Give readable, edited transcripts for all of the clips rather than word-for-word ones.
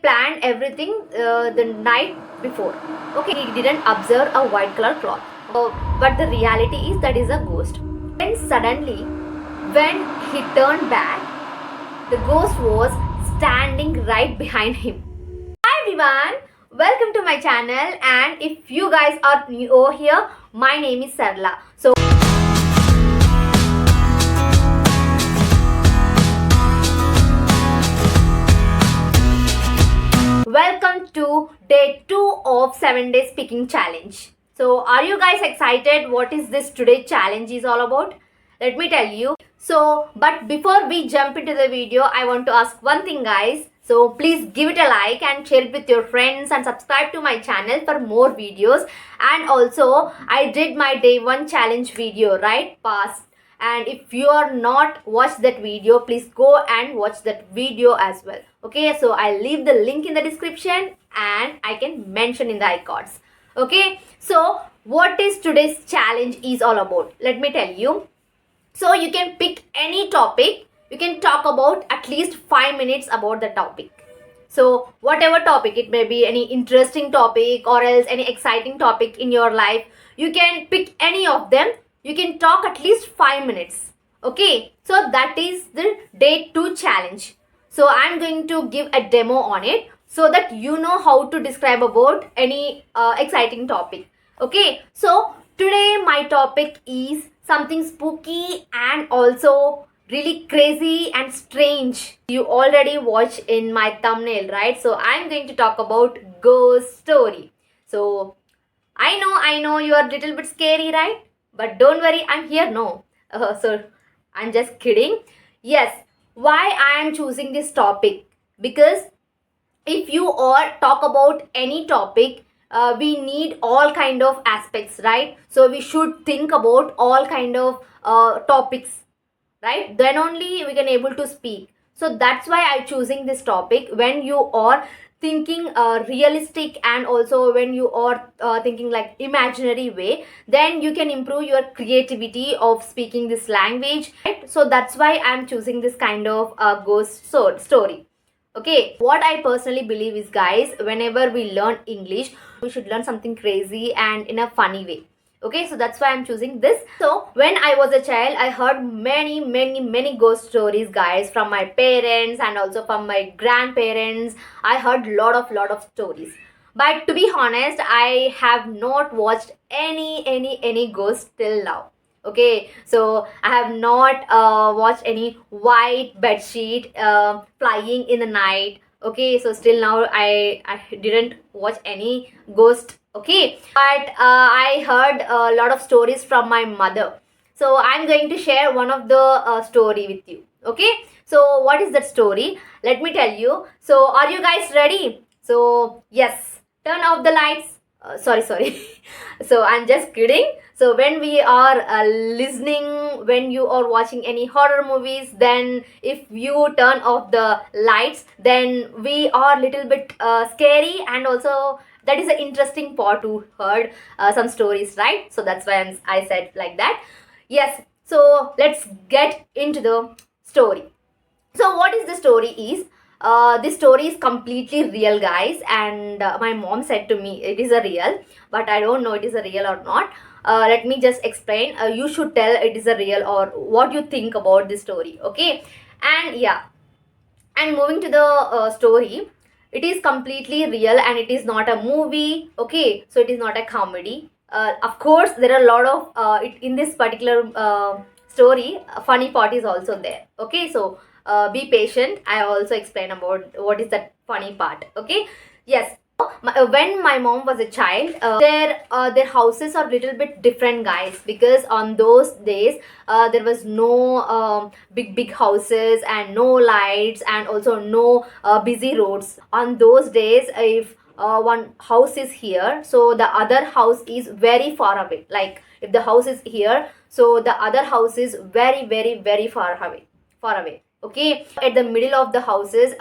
Planned everything the night before. Okay, he didn't observe a white color cloth. But the reality is that is a ghost. Then suddenly, when he turned back, the ghost was standing right behind him. Hi everyone, welcome to my channel. And if you guys are new over here, my name is Sarala. So welcome to day 2 of 7 day speaking challenge. So are you guys excited what is this today challenge is all about? Let me tell you. So but before we jump into the video, I want to ask one thing guys. So please give it a like and share it with your friends and subscribe to my channel for more videos. And also I did my day 1 challenge video right past, and if you are not watched that video, please go and watch that video as well. Okay, so I'll leave the link in the description and I can mention in the icons. Okay, so what is today's challenge is all about, let me tell you. So you can pick any topic, you can talk about at least 5 minutes about the topic. So whatever topic, it may be any interesting topic or else any exciting topic in your life, you can pick any of them. You can talk at least 5 minutes. Okay, so that is the day 2 challenge. So I'm going to give a demo on it so that you know how to describe about any exciting topic. Okay, so today my topic is something spooky and also really crazy and strange. You already watched in my thumbnail, right? So I'm going to talk about ghost story. So I know you are a little bit scary, right? But don't worry, I'm here. No. So I'm just kidding. Yes, why I am choosing this topic? Because if you all talk about any topic, we need all kind of aspects, right? So we should think about all kind of topics, right? Then only we can able to speak. So that's why I'm choosing this topic. When you are thinking realistic and also when you are thinking like imaginary way, then you can improve your creativity of speaking this language, right? So that's why I'm choosing this kind of ghost story. Okay, what I personally believe is guys, whenever we learn English, we should learn something crazy and in a funny way. Okay, so that's why I'm choosing this. So when I was a child, I heard many ghost stories guys, from my parents and also from my grandparents. I heard lot of stories, but to be honest, I have not watched any ghost till now. Okay, so I have not watched any white bed sheet flying in the night. Okay, so still now I didn't watch any ghost. Okay, but I heard a lot of stories from my mother. So I'm going to share one of the story with you. Okay, so what is that story? Let me tell you. So are you guys ready? So yes, turn off the lights. Sorry. So I'm just kidding. So when we are listening, when you are watching any horror movies, then if you turn off the lights, then we are little bit scary, and also that is an interesting part to heard some stories, right? So that's why I said like that. Yes, so let's get into the story. So what is the story is, this story is completely real guys, and my mom said to me it is a real, but I don't know it is a real or not. Let me just explain. You should tell it is a real or what you think about this story. Okay, and yeah, and moving to the story, it is completely real and it is not a movie. Okay, so it is not a comedy. Of course there are a lot of in this particular story, a funny part is also there. Okay, so be patient, I also explain about what is that funny part. Okay, yes. When my mom was a child, their houses are little bit different guys, because on those days there was no big houses and no lights and also no busy roads. On those days, if one house is here, so the other house is very far away. Like if the house is here, so the other house is very far away. Okay, at the middle of the houses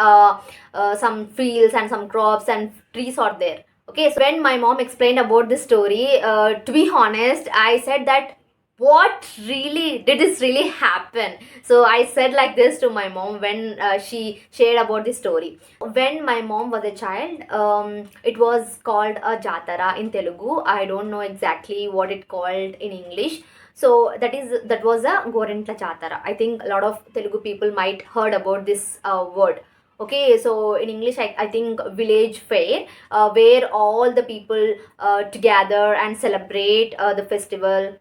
some fields and some crops and trees are there. Okay, so when my mom explained about this story, to be honest, I said that what really did this really happen? So I said like this to my mom when she shared about the story. When my mom was a child, it was called a jatara in Telugu. I don't know exactly what it called in English. So that was a gorentla jatara. I think a lot of Telugu people might heard about this word. Okay, so in English, I think village fair, where all the people together and celebrate the festival.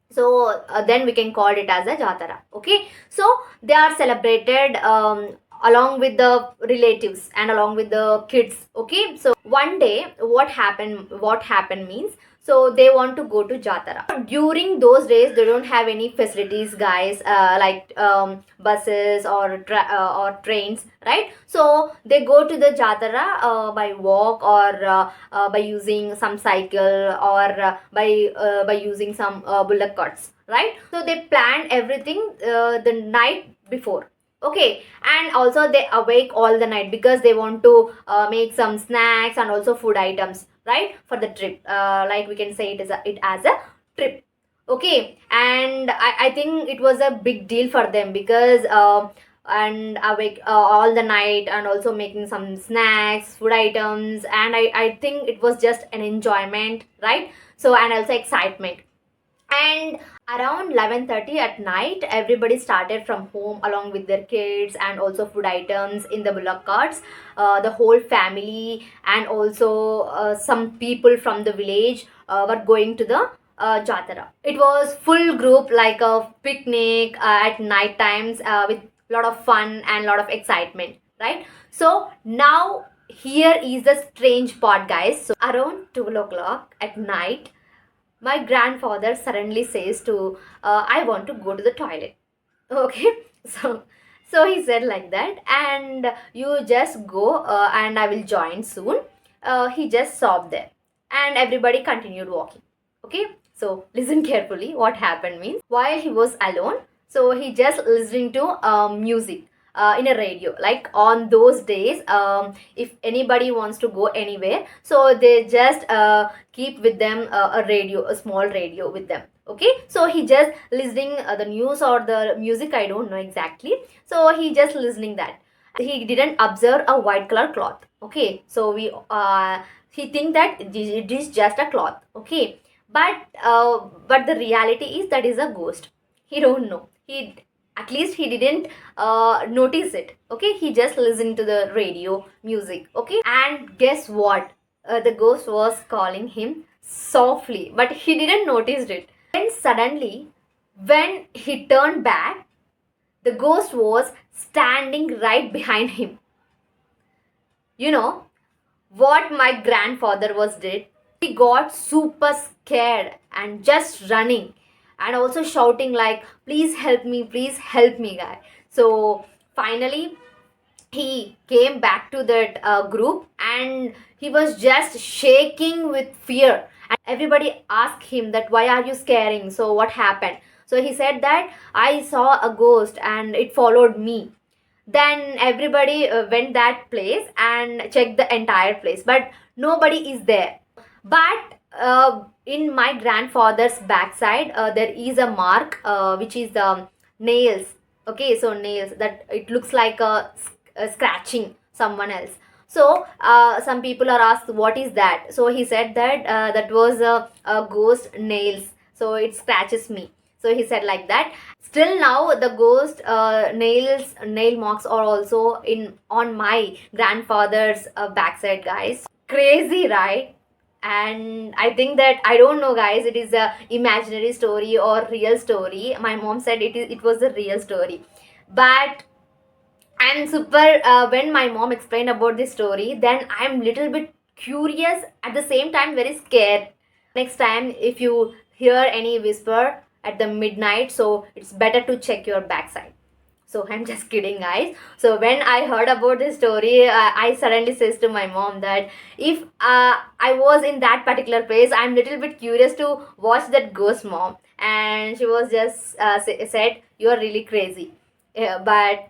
So then we can call it as a jatara. Okay, so they are celebrated along with the relatives and along with the kids. Okay, so one day what happened means, so they want to go to jatara. During those days they don't have any facilities, guys, like buses or or trains, right? So they go to the jatara by walk, or by using some cycle, or by using some bullock carts, right? So they plan everything the night before. Okay, and also they awake all the night because they want to make some snacks and also food items, right, for the trip. Like we can say it as a trip. Okay, and I think it was a big deal for them because and awake all the night and also making some snacks, food items, and I think it was just an enjoyment, right? So, and also excitement. And around 11:30 at night, everybody started from home along with their kids and also food items in the bullock carts. The whole family and also some people from the village were going to the jatara. It was full group, like a picnic at night times, with lot of fun and lot of excitement, right? So now here is the strange part, guys. So around 12 o'clock at night, my grandfather suddenly says to, I want to go to the toilet. Okay, so he said like that, and you just go, and I will join soon. He just stopped there, and everybody continued walking. Okay, so listen carefully what happened means, while he was alone, so he just listening to music in a radio. Like on those days, if anybody wants to go anywhere, so they just keep with them a radio, a small radio with them. Okay, so he just listening the news or the music, I don't know exactly. So he just listening that. He didn't observe a white color cloth. Okay, so we he think that it is just a cloth. Okay, but the reality is that is a ghost. He don't know. He, at least he didn't notice it. Okay, he just listened to the radio music. Okay, and guess what, the ghost was calling him softly, but he didn't notice it. Then suddenly, when he turned back, the ghost was standing right behind him. You know what my grandfather was did? He got super scared and just running and also shouting like, please help me, guy. So finally he came back to that group, and he was just shaking with fear, and everybody asked him that why are you scaring, so what happened? So he said that I saw a ghost and it followed me. Then everybody went that place and checked the entire place, but nobody is there. But in my grandfather's backside, there is a mark, which is the nails. Okay, so nails, that it looks like a scratching someone else. So some people are asked what is that. So he said that that was a ghost nails, so it scratches me. So he said like that. Still now the ghost nail marks are also in on my grandfather's backside, guys. Crazy, right? And I think that, I don't know, guys, it is a imaginary story or real story. My mom said it was a real story, but I'm super when my mom explained about this story, then I'm little bit curious, at the same time very scared. Next time if you hear any whisper at the midnight, so it's better to check your backside. So I'm just kidding, guys. So when I heard about this story, I suddenly says to my mom that if I was in that particular place, I'm little bit curious to watch that ghost, mom. And she was just said, you are really crazy. But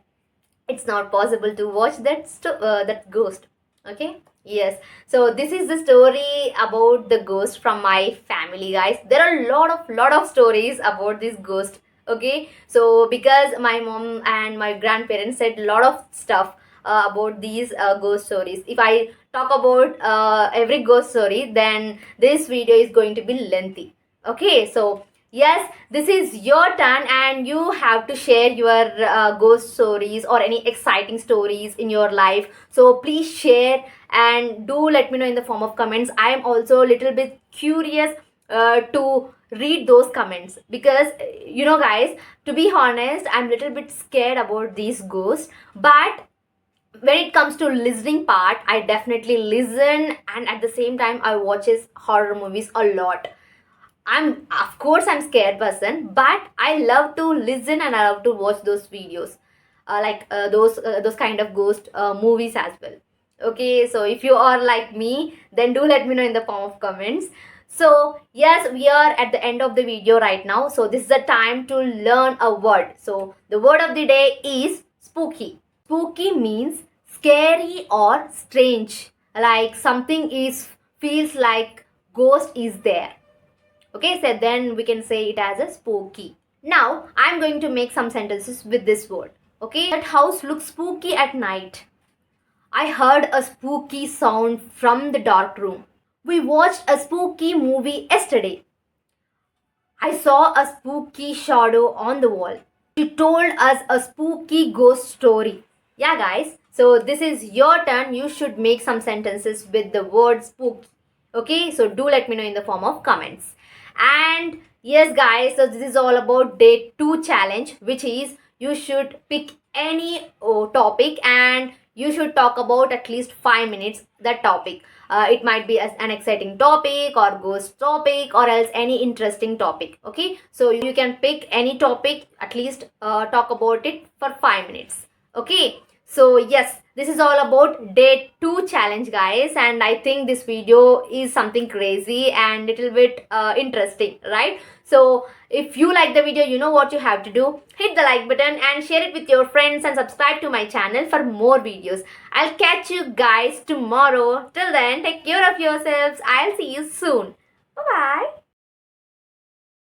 it's not possible to watch that that ghost. Okay. Yes. So this is the story about the ghost from my family, guys. There are a lot of stories about this ghost. Okay. So because my mom and my grandparents said a lot of stuff about these ghost stories. If I talk about every ghost story, then this video is going to be lengthy. Okay. So yes, this is your turn, and you have to share your ghost stories or any exciting stories in your life. So please share and do let me know in the form of comments. I am also a little bit curious to read those comments, because guys, to be honest, I'm a little bit scared about these ghosts. But when it comes to listening part, I definitely listen, and at the same time I watches horror movies a lot. I'm scared person, but I love to listen and I love to watch those videos, those kind of ghost movies as well. Okay, so if you are like me, then do let me know in the form of comments. So yes, we are at the end of the video right now. So this is the time to learn a word. So the word of the day is spooky. Spooky means scary or strange, like something is feels like ghost is there. Okay, so then we can say it as a spooky. Now, I'm going to make some sentences with this word. Okay, that house looks spooky at night. I heard a spooky sound from the dark room. We watched a spooky movie yesterday. I saw a spooky shadow on the wall. She told us a spooky ghost story. Yeah, guys. So this is your turn. You should make some sentences with the word spooky. Okay, so do let me know in the form of comments. And yes, guys, so this is all about day 2 challenge, which is you should pick any topic and you should talk about at least 5 minutes that topic. It might be an exciting topic or ghost topic or else any interesting topic. Okay, so you can pick any topic, at least talk about it for 5 minutes. Okay, so yes, this is all about day 2 challenge, guys, and I think this video is something crazy and little bit interesting, right? So if you like the video, you know what you have to do. Hit the like button and share it with your friends and subscribe to my channel for more videos. I'll catch you guys tomorrow. Till then, take care of yourselves. I'll see you soon. Bye bye.